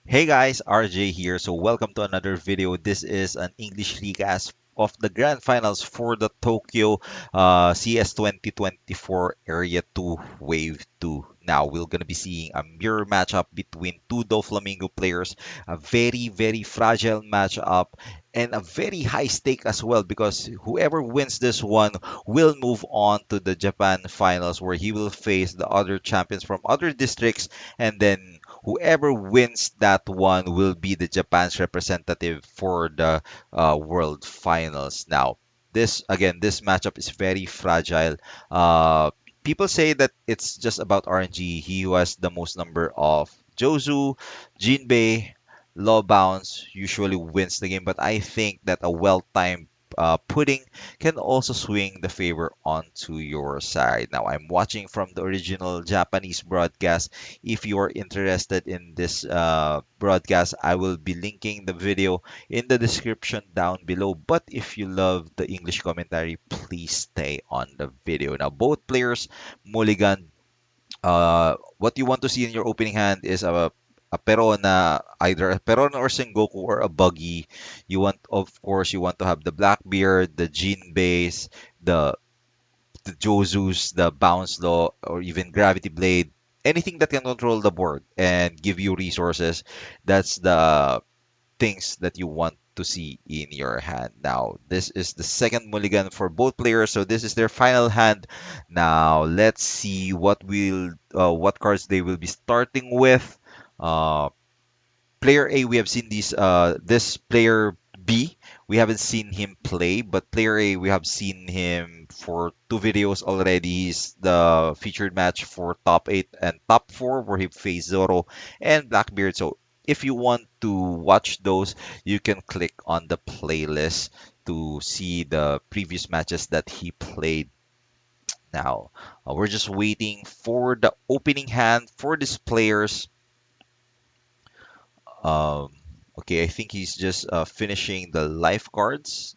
Hey guys, RJ here. So welcome to another video. This is an English recast of the grand finals for the Tokyo CS 2024 Area 2 Wave 2. Now we're going to be seeing a mirror matchup between two Doflamingo players, a very fragile matchup and a very high stake as well because whoever wins this one will move on to the Japan finals where he will face the other champions from other districts, and then whoever wins that one will be the Japan's representative for the World Finals. Now, this matchup is very fragile. People say that it's just about RNG. He who has the most number of Jozu, Jinbei, Law Bounce usually wins the game, but I think that a well-timed pudding can also swing the favor onto your side. Now, I'm watching from the original Japanese broadcast. If you are interested in this broadcast, I will be linking the video in the description down below. But if you love the English commentary, please stay on the video. Now, both players, Mulligan, what you want to see in your opening hand is a Perona, either a Perona or Sengoku or a Buggy. You want, of course, you want to have the Blackbeard, the Jinbeis, the Jozus, the Bounce Law, or even Gravity Blade, anything that can control the board and give you resources. That's the things that you want to see in your hand. Now, this is the second mulligan for both players, so this is their final hand. Now, let's see what cards they will be starting with. Uh, Player A, we have seen this player B. We haven't seen him play, but player A, we have seen him for two videos already. He's the featured match for top 8 and top 4, where he faced Zoro and Blackbeard. So if you want to watch those, you can click on the playlist to see the previous matches that he played. Now, we're just waiting for the opening hand for these players. Um, okay, I think he's just finishing the life cards,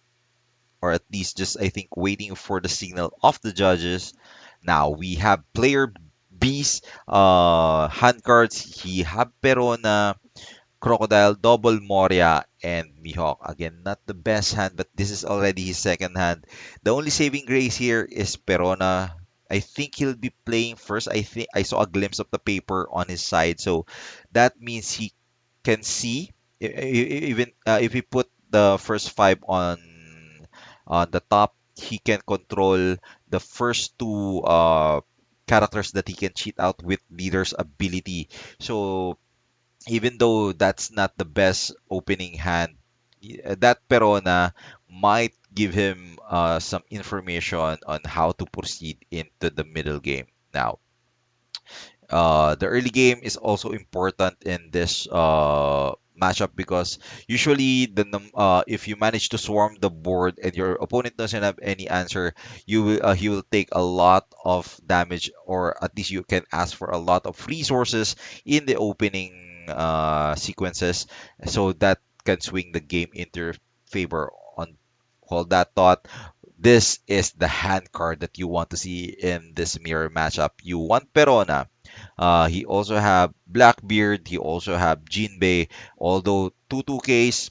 or at least just, I think, waiting for the signal of the judges. Now we have player B's hand cards. He have Perona, Crocodile, Double Moria, and Mihawk. Again, not the best hand, but this is already his second hand. The only saving grace here is Perona. I think he'll be playing first. I think I saw a glimpse of the paper on his side, so that means he can see even if he put the first five on the top, he can control the first two characters that he can cheat out with leader's ability. So even though that's not the best opening hand, that Perona might give him some information on how to proceed into the middle game. Now, the early game is also important in this matchup because usually if you manage to swarm the board and your opponent doesn't have any answer, he will take a lot of damage, or at least you can ask for a lot of resources in the opening sequences, so that can swing the game into your favor. On hold that thought. This is the hand card that you want to see in this mirror matchup. You want Perona. He also have Blackbeard. He also have Jinbei. Although two 2Ks,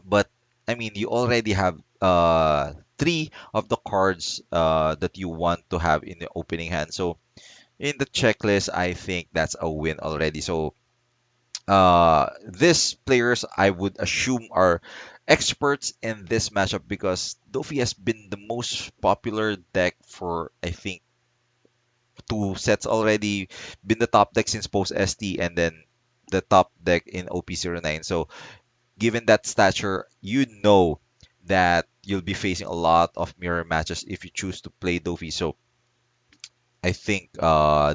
but I mean you already have three of the cards that you want to have in the opening hand. So in the checklist, I think that's a win already. So these players, I would assume, are experts in this matchup because Dofi has been the most popular deck for, I think, two sets already, been the top deck since post ST, and then the top deck in OP09. So given that stature, you know that you'll be facing a lot of mirror matches if you choose to play Dofi. So I think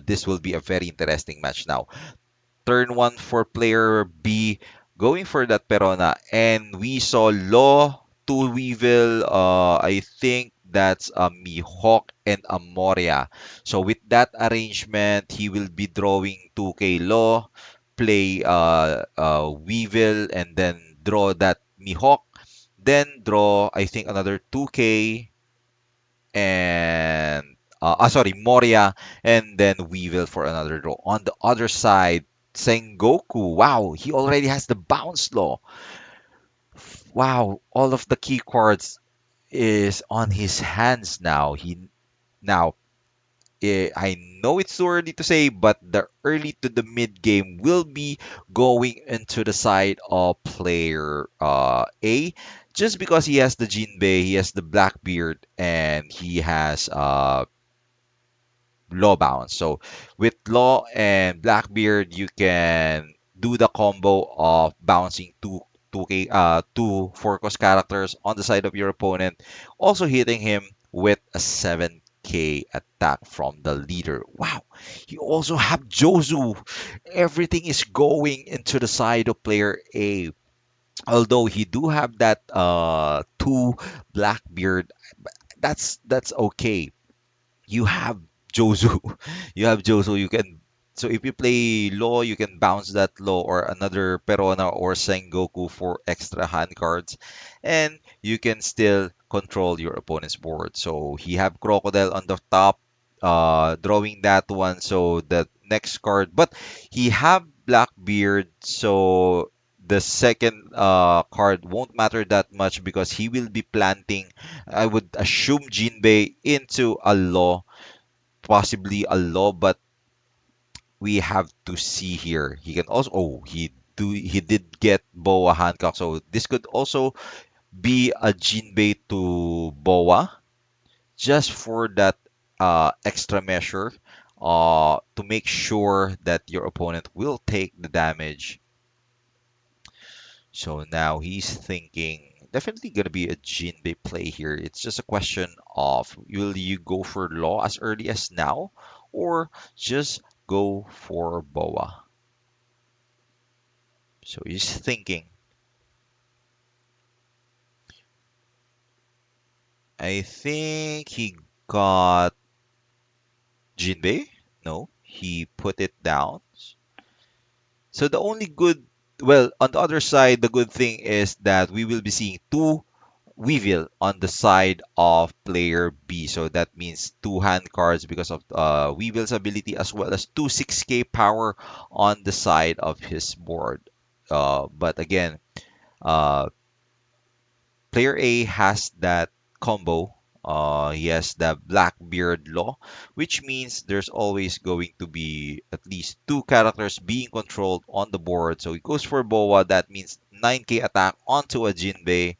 this will be a very interesting match. Now, turn one for player B, going for that Perona, and we saw Law to Weevil. I think that's a Mihawk and a Moria. So with that arrangement, he will be drawing 2K Law, play Weevil, and then draw that Mihawk. Then draw, I think, another 2K and sorry, Moria, and then Weevil for another draw. On the other side, Sengoku. Wow, he already has the bounce law. Wow, all of the key cards is on his hands now. Now I know it's too early to say, but the early to the mid game will be going into the side of player A, just because he has the Jinbei, he has the Blackbeard, and he has Law Bounce. So with Law and Blackbeard, you can do the combo of bouncing two focus characters on the side of your opponent, also hitting him with a 7K attack from the leader. Wow, you also have Jozu. Everything is going into the side of player A. Although he do have that two Blackbeard, that's okay. You have Jozu. You have Jozu. You can, so if you play Law, you can bounce that Law or another Perona or Sengoku for extra hand cards, and you can still control your opponent's board. So he have Crocodile on the top, drawing that one. So the next card, but he have Blackbeard. So the second card won't matter that much because he will be planting, I would assume, Jinbei into a Law, possibly a Law, but we have to see here. He can also, oh, he did get Boa Hancock, so this could also be a Jinbei to Boa, just for that extra measure, to make sure that your opponent will take the damage. So now he's thinking definitely gonna be a Jinbei play here. It's just a question of, will you go for Law as early as now, or just go for Boa? So he's thinking. I think he got Jinbei. No, he put it down. So the only good, well, on the other side, the good thing is that we will be seeing two Weevil on the side of player B. So that means two hand cards because of Weevil's ability, as well as two 6K power on the side of his board. But again, uh, player A has that combo. He has the Blackbeard Law, which means there's always going to be at least two characters being controlled on the board. So he goes for Boa. That means 9K attack onto a Jinbei.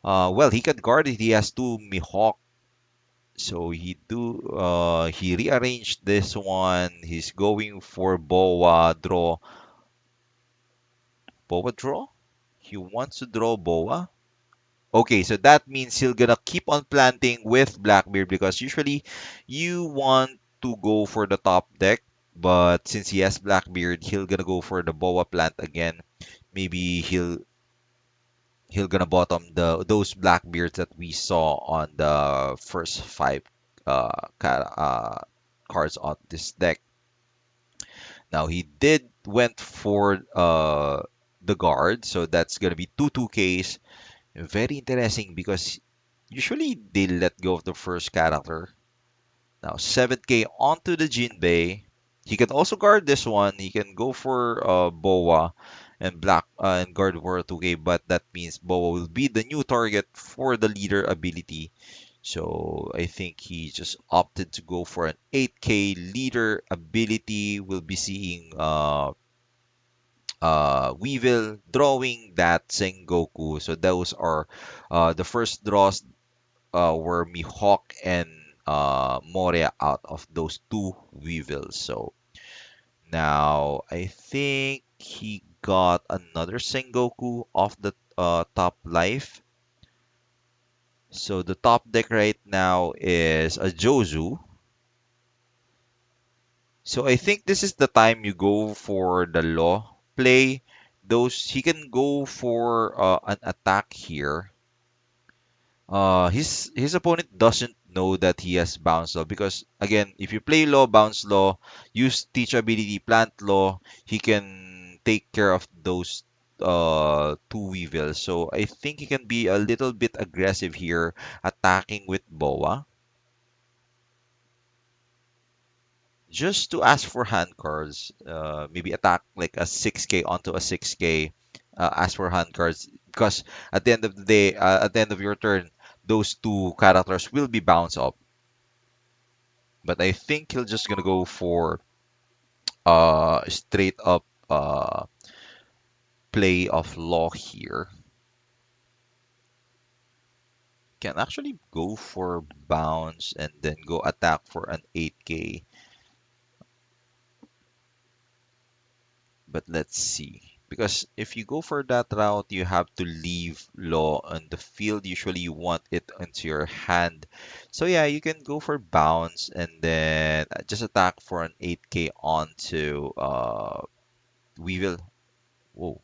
Well, he can guard it. He has two Mihawk. So he rearranged this one. He's going for Boa draw. Boa draw? He wants to draw Boa. Okay, so that means he'll gonna keep on planting with Blackbeard, because usually you want to go for the top deck, but since he has Blackbeard, he'll gonna go for the Boa plant again. Maybe he'll gonna bottom those Blackbeards that we saw on the first five cards on this deck. Now he did went for the guard, so that's gonna be two 2Ks. Very interesting because usually they let go of the first character. Now 7K onto the Jinbei. He can also guard this one. He can go for Boa and black and guard for a 2K, but that means Boa will be the new target for the leader ability. So I think he just opted to go for an 8K leader ability. We'll be seeing Weevil drawing that Sengoku. So those are the first draws were Mihawk and Moria out of those two Weevils. So now I think he got another Sengoku off the top life. So the top deck right now is a Jozu. So I think this is the time you go for the Law play. Those he can go for an attack here. His opponent doesn't know that he has bounce law, because again, if you play Law, bounce Law, use teach ability, plant Law, he can take care of those two Weevils. So I think he can be a little bit aggressive here, attacking with Boa. just to ask for hand cards. Maybe attack like a 6k onto a 6k. Ask for hand cards because at the end of the day, at the end of your turn, those two characters will be bounced up. But I think he'll just gonna go for straight up play of law here. Can actually go for bounce and then go attack for an 8k. But let's see. Because if you go for that route, you have to leave law on the field. Usually you want it into your hand. So yeah, you can go for bounce and then just attack for an 8k onto Weevil. Whoa.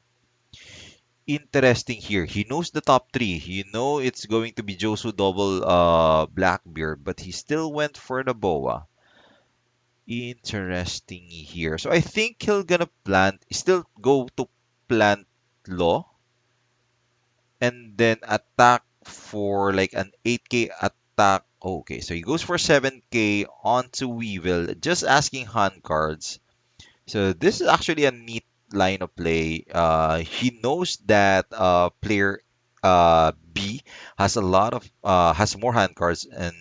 Interesting here. He knows the top three. You know it's going to be Josu double Blackbeard, but he still went for the boa. Interesting here. So I think he'll gonna plant, still go to plant law and then attack for like an 8k attack. Okay, so he goes for 7k onto Weevil, just asking hand cards. So this is actually a neat line of play. He knows that player B has a lot of has more hand cards and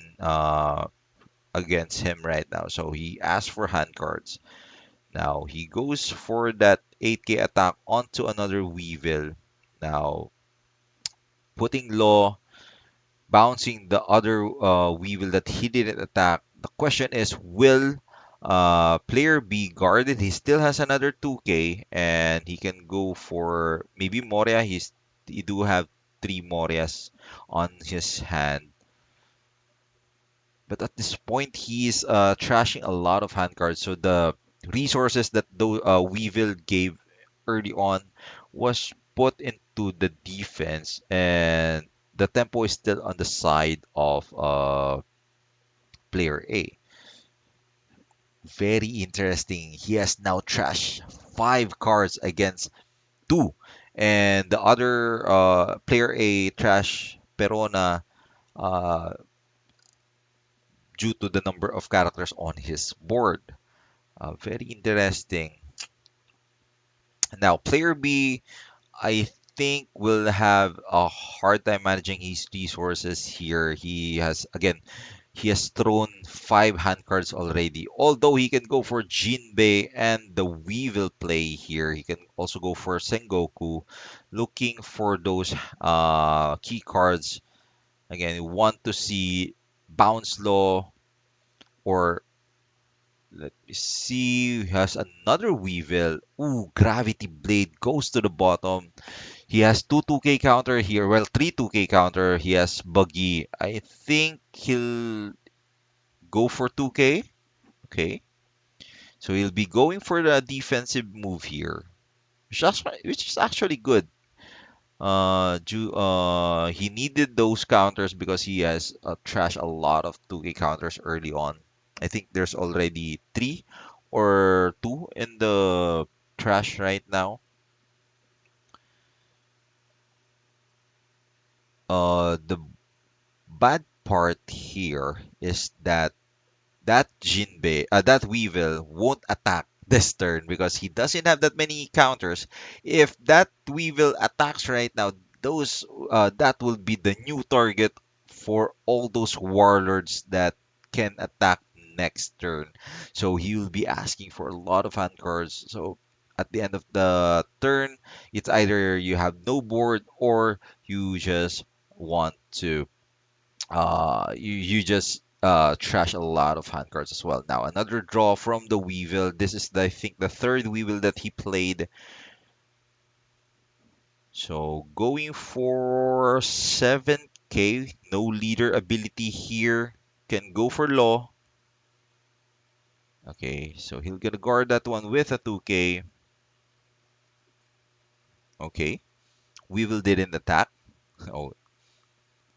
against him right now. So he asks for hand cards. Now he goes for that 8k attack onto another Weevil. Now putting Law, bouncing the other Weevil that he didn't attack. The question is, will player be guarded? He still has another 2k and he can go for maybe Moria. He do have three Morias on his hand. But at this point, he's trashing a lot of hand cards. So the resources that the Weevil gave early on was put into the defense, and the tempo is still on the side of player A. Very interesting. He has now trashed five cards against two, and the other player A trash Perona uh, due to the number of characters on his board. Very interesting. Now, player B, I think will have a hard time managing his resources here. He has thrown five hand cards already. Although he can go for Jinbei and the Weevil play here. He can also go for Sengoku, looking for those key cards. Again, we want to see Bounce Law or let me see. He has another Weevil. Ooh, Gravity Blade goes to the bottom. He has two 2K counter here. Well, three 2K counter. He has Buggy. I think he'll go for 2K. Okay. So he'll be going for the defensive move here, which is actually good. He needed those counters because he has trashed a lot of 2K counters early on. I think there's already three or two in the trash right now. The bad part here is that that Weevil won't attack this turn because he doesn't have that many counters. If that Weevil attacks right now, those that will be the new target for all those warlords that can attack next turn. So he will be asking for a lot of hand cards. So at the end of the turn, it's either you have no board or you just want to you just trash a lot of hand cards as well. Now another draw from the Weevil. This is I think the third Weevil that he played. So going for 7k, no leader ability here. Can go for Law. Okay, so he'll get a guard that one with a 2k. Okay, Weevil didn't attack. Oh,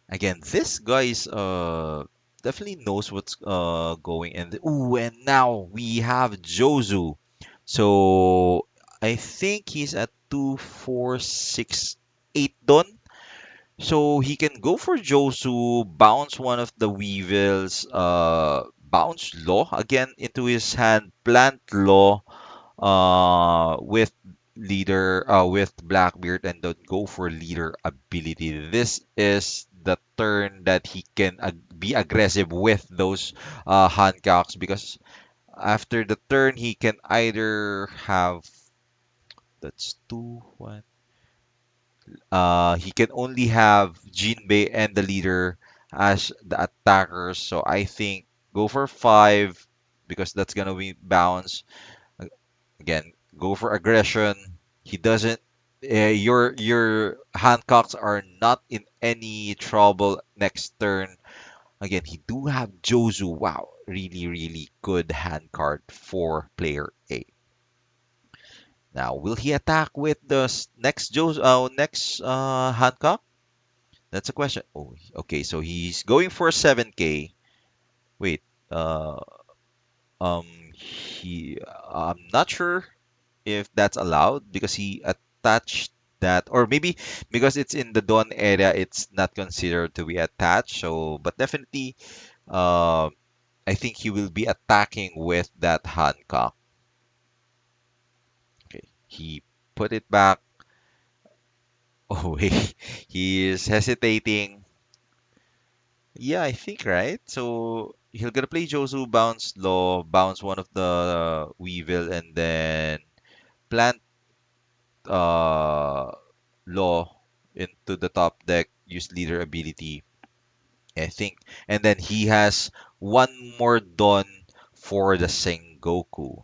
again, this guy's definitely knows what's going in. Ooh, and now we have Jozu. So I think he's at 2468 done. So he can go for Josu, bounce one of the Weevils, bounce Law again into his hand, plant Law with with Blackbeard, and then go for leader ability. This is the turn that he can be aggressive with those Hancocks, because after the turn he can either have, that's two one, he can only have Jinbei and the leader as the attackers. So I think go for five, because that's gonna be bounce. Again, go for aggression. He doesn't. Your Hancocks are not in any trouble next turn. Again, he do have Jozu. Wow, really, really good hand card for player A. Now, will he attack with the next Jozu? Next Hancock? That's a question. Oh, okay. So he's going for 7K. Wait. Uh, I'm not sure if that's allowed, because he attached that, or maybe because it's in the Dawn area, it's not considered to be attached. So, but definitely, uh, I think he will be attacking with that Hancock. Okay, he put it back. Oh, he is hesitating. Yeah, I think right. So he'll gonna play Josu, bounce Law, bounce one of the Weevil, and then plant uh Law into the top deck, use leader ability, I think. And then he has one more Dawn for the Sengoku.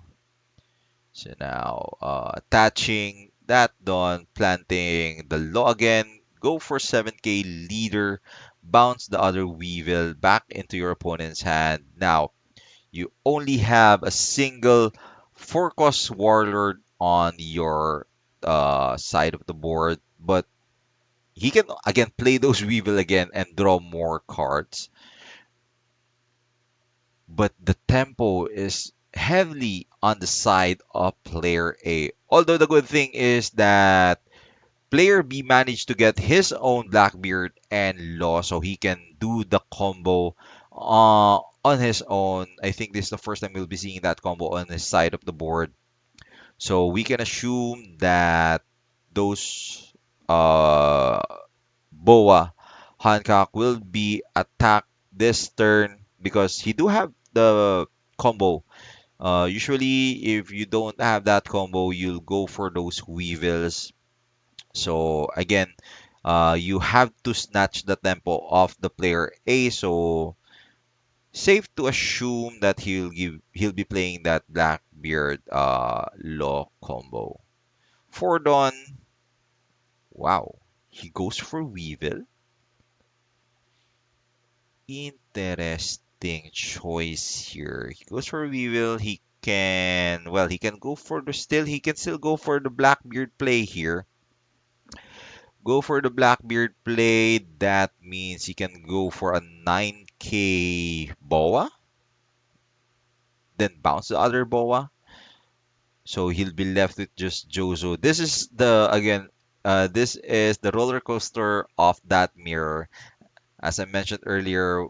So now attaching that Dawn, planting the Law again, go for 7K leader, bounce the other Weevil back into your opponent's hand. Now you only have a single 4-cost Warlord on your side of the board, but he can again play those Weevil again and draw more cards. But the tempo is heavily on the side of player A. Although the good thing is that player B managed to get his own Blackbeard and Law, so he can do the combo on his own. I think this is the first time we'll be seeing that combo on his side of the board. So we can assume that those Boa Hancock will be attacked this turn, because he do have the combo. Usually, if you don't have that combo, you'll go for those Weevils. So again, you have to snatch the tempo of the player A. So safe to assume that he'll be playing that Blackbeard Law combo. For Dawn, wow, he goes for Weevil. Interesting choice here. He goes for Weevil. He can go for he can still go for the Blackbeard play here. Go for the Blackbeard play. That means he can go for a 9K Boa, then bounce the other Boa. So he'll be left with just Jozo. This is this is the roller coaster of that mirror. As I mentioned earlier,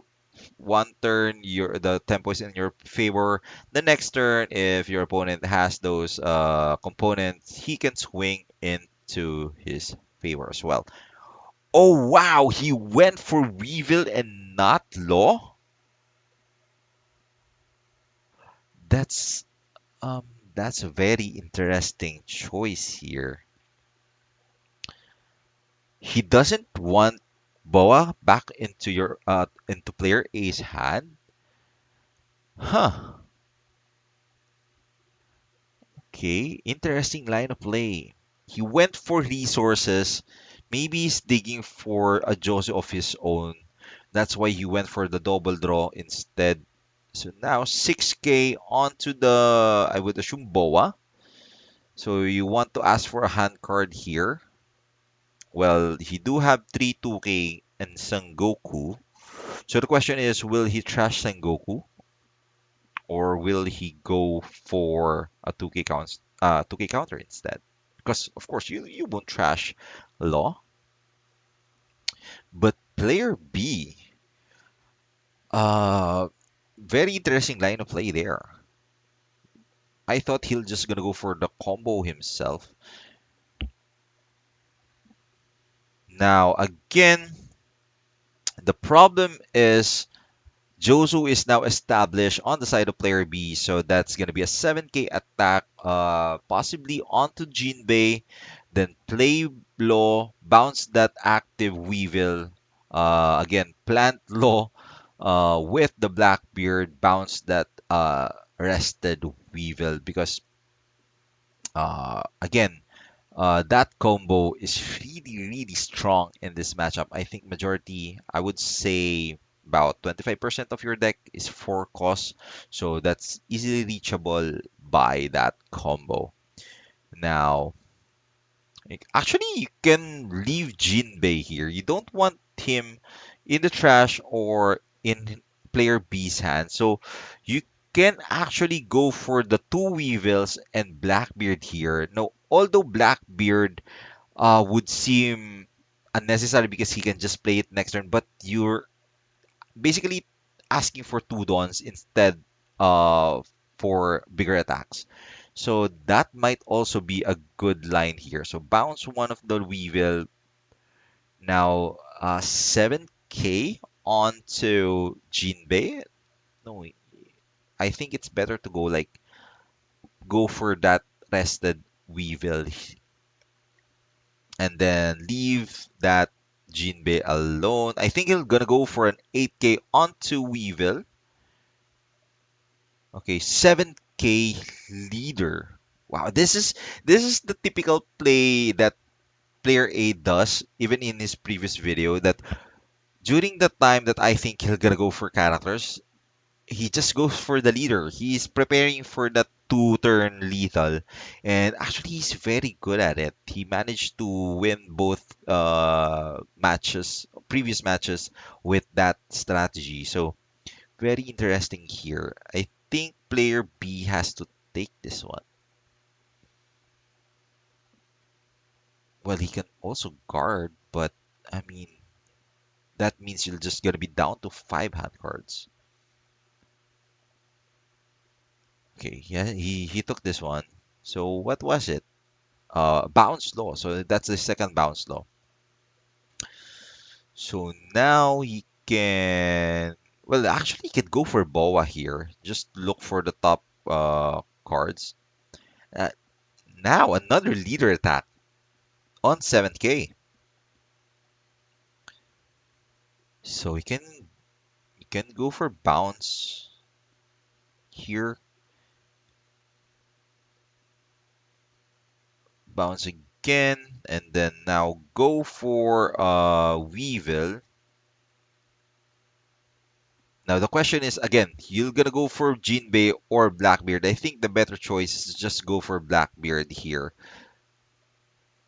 one turn the tempo is in your favor. The next turn, if your opponent has those components, he can swing into his favor as well. Oh wow, he went for Weevil and not Law. That's um that's a very interesting choice here. He doesn't want Boa back into your into player A's hand. Huh. Okay, interesting line of play. He went for resources. Maybe he's digging for a Jose of his own. That's why he went for the double draw instead. So now 6K onto the, I would assume, Boa. So you want to ask for a hand card here. Well, he do have 3 2K and Sengoku. So the question is, will he trash Sengoku, or will he go for a 2K counter instead? Because of course you won't trash Law, but player B, uh, Very interesting line of play there. I thought he'll just gonna go for the combo himself. Now again, the problem is Josu is now established on the side of player B, so that's gonna be a 7k attack, possibly onto Jinbei, then play Law, bounce that active Weevil, again plant Law, with the Blackbeard, bounce that rested Weevil because again that combo is really, really strong in this matchup. I think majority, I would say about 25% of your deck is 4 cost, so that's easily reachable by that combo. Now, actually, you can leave Jinbei here. You don't want him in the trash or in player B's hand, so you can actually go for the two Weevils and Blackbeard here. Now, although Blackbeard would seem unnecessary because he can just play it next turn, but you're basically asking for two dawns instead uh, for bigger attacks. So that might also be a good line here. So bounce one of the Weevil. Now 7k onto Jinbei. No, I think it's better to go for that rested Weevil and then leave that Jinbei alone. I think he'll gonna go for an 8k onto Weevil. Okay, 7k leader. Wow, this is the typical play that player A does, even in his previous video, that during the time that I think he'll gonna go for characters, he just goes for the leader. He's preparing for that two-turn lethal, and actually he's very good at it. He managed to win both previous matches with that strategy. So very interesting here. I think player B has to take this one. Well, he can also guard, but I mean that means you're just gonna be down to 5 hand cards. Okay, yeah, he took this one. So what was it? Bounce law. So that's the second bounce law. So now he can, well, actually he can go for Boa here. Just look for the top cards. Uh, Now another leader attack on 7k. So he can go for bounce here, bounce again, and then now go for Weevil. Now the question is again, you're gonna go for Jinbei or Blackbeard. I think the better choice is to just go for Blackbeard here.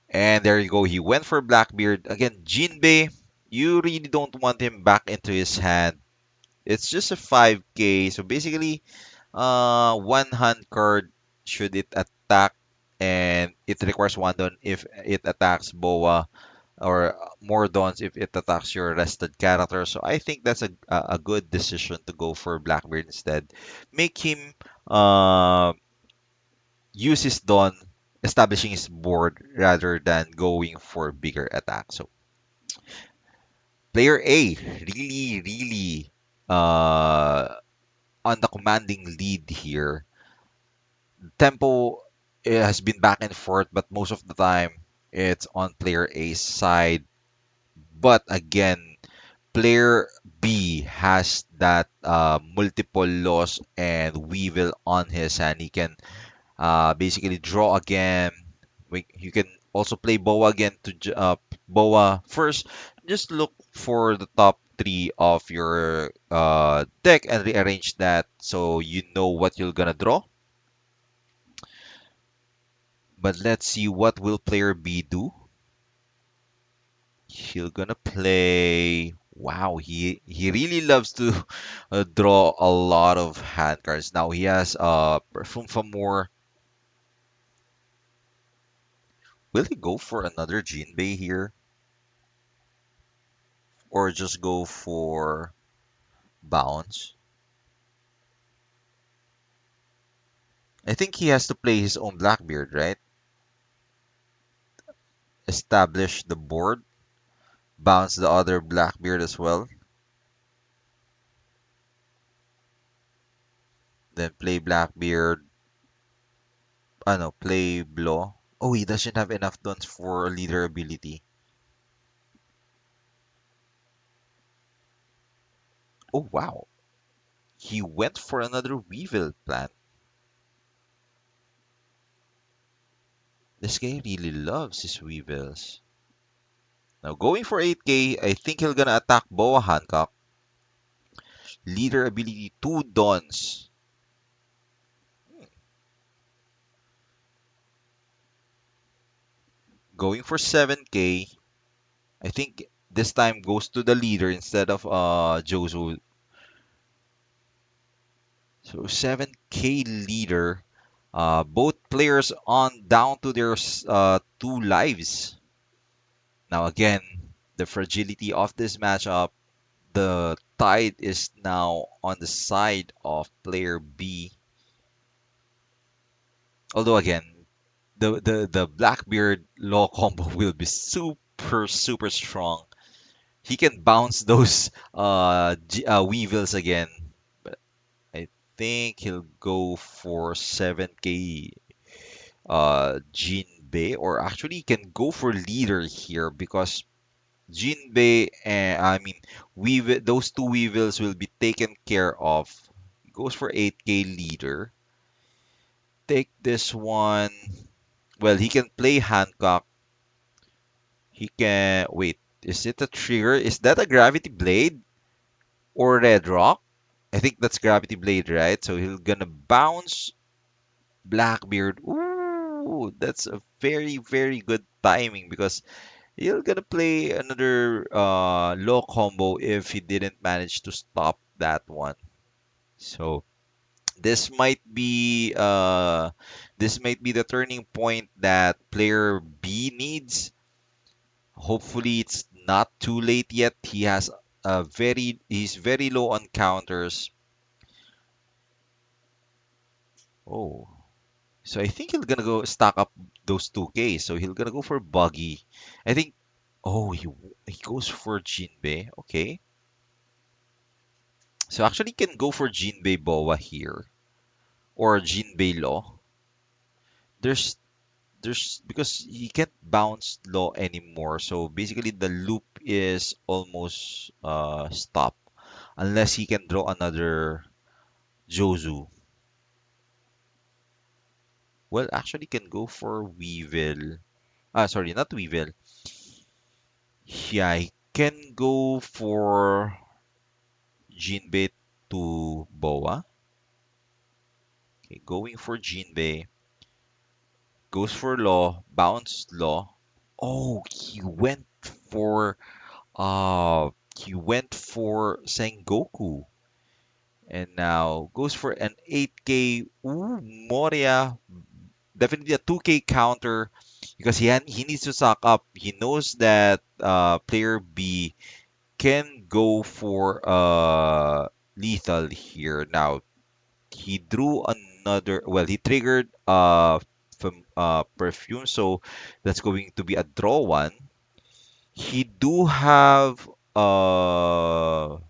And there you go. He went for Blackbeard. Again, Jinbei, you really don't want him back into his hand. It's just a 5k. So basically, one hand card should it attack, and it requires one don if it attacks Boa, or more dons if it attacks your rested character. So I think that's a good decision to go for Blackbeard instead. Make him uh, use his Dawn establishing his board rather than going for bigger attacks. So player A really, really uh, on the commanding lead here. Tempo has been back and forth, but most of the time it's on player A's side. But again, player B has that multiple loss and Weevil on his hand. He can basically draw again. You can also play Boa again to Boa first. Just look for the top three of your deck and rearrange that so you know what you're gonna draw. But let's see what will player B do. He's gonna play. Wow, he really loves to draw a lot of hand cards. Now he has Perfume Famor. Will he go for another Jinbei here? Or just go for bounce? I think he has to play his own Blackbeard, right? Establish the board, bounce the other Blackbeard as well, then play Blackbeard. No, play Blow. Oh, he doesn't have enough dons for leader ability. Oh, wow. He went for another Weevil plant. This guy really loves his Weevils. Now, going for 8k, I think he'll gonna attack Boa Hancock. Leader ability 2 dons. Going for 7k. I think this time goes to the leader instead of Jozo. So 7k leader. Both players on down to their 2 lives. Now again, the fragility of this matchup. The tide is now on the side of player B. Although again, the Blackbeard law combo will be super strong. He can bounce those Weevils again. But I think he'll go for 7k Jinbei, or actually he can go for leader here because Jinbei and I mean those 2 Weevils will be taken care of. He goes for 8k leader. Take this one. Well, he can play Hancock. He can wait. Is it a trigger? Is that a gravity blade or red rock? I think that's gravity blade, right? So he's gonna bounce Blackbeard. Ooh, that's a very good timing because he'll gonna play another low combo if he didn't manage to stop that one. So this might be the turning point that player B needs. Hopefully it's not too late yet. He's very low on counters. Oh, so I think he'll gonna go stack up those 2k. So he'll gonna go for Buggy. I think. Oh, he goes for Jinbei. Okay. So actually can go for Jinbei Boa here or Jinbei Law. There's because he can't bounce Law anymore. So basically the loop is almost stopped unless he can draw another Jozu. Well, actually can go for Weevil. Sorry, not Weevil. Yeah, he can go for Jinbei to Boa. Okay, going for Jinbei. Goes for Law, bounce Law. Oh, he went for Sengoku. And now goes for an 8k. Ooh, Moria. Definitely a 2k counter because he needs to suck up. He knows that player B can go for lethal here. Now he drew another. Well, he triggered from perfume, so that's going to be a draw one. He do have another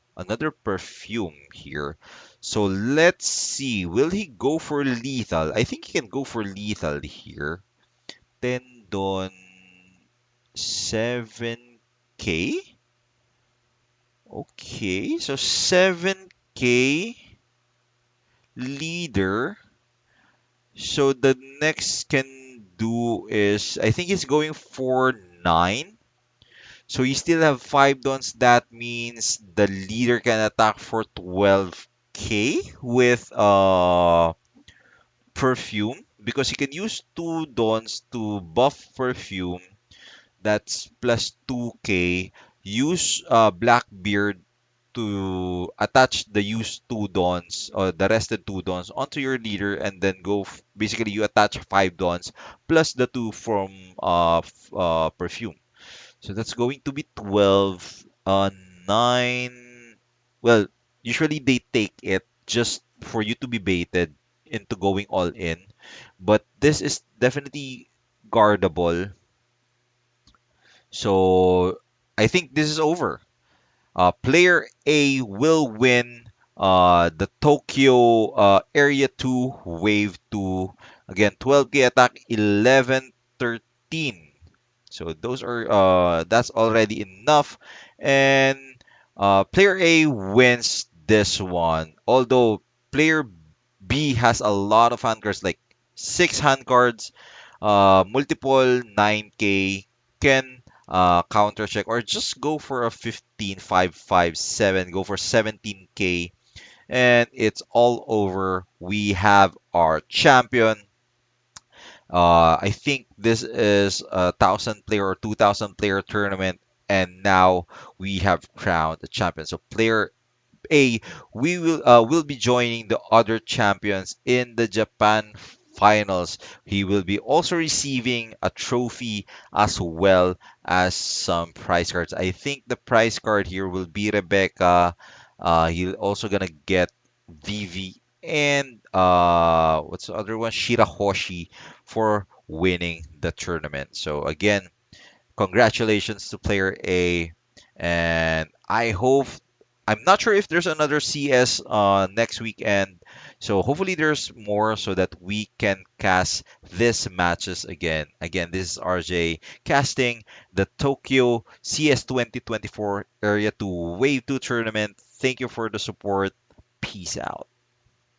perfume here. So let's see. Will he go for lethal? I think he can go for lethal here. Tendon 7k. Okay, so 7k leader. So the next can do is I think he's going for 9. So you still have 5 dons. That means the leader can attack for 12k with perfume because he can use 2 dons to buff perfume. That's plus 2k. Use Blackbeard to attach the used 2 dons or the rested 2 dons onto your leader and then basically you attach 5 dons plus the 2 from perfume. So that's going to be 12. 9. Well, usually they take it just for you to be baited into going all in, but this is definitely guardable. So I think this is over. Player A will win the Tokyo Area 2 Wave 2. Again, 12k attack, 11, 13. So those are that's already enough. And player A wins this one. Although player B has a lot of hand cards, like six hand cards, multiple 9k, can counter check or just go for a 15 5 5 7, go for 17k, and it's all over. We have our champion. I think this is a 1,000 player or 2,000 player tournament, and now we have crowned the champion. So player A, we will be joining the other champions in the Japan finals. He will be also receiving a trophy as well as some prize cards. I think the prize card here will be Rebecca. He's also gonna get Vivi and what's the other one? Shirahoshi for winning the tournament. So again, congratulations to player A, and I hope, I'm not sure if there's another CS next weekend. So hopefully there's more so that we can cast these matches again. Again, this is RJ casting the Tokyo CS 2024 Area 2 Wave 2 tournament. Thank you for the support. Peace out.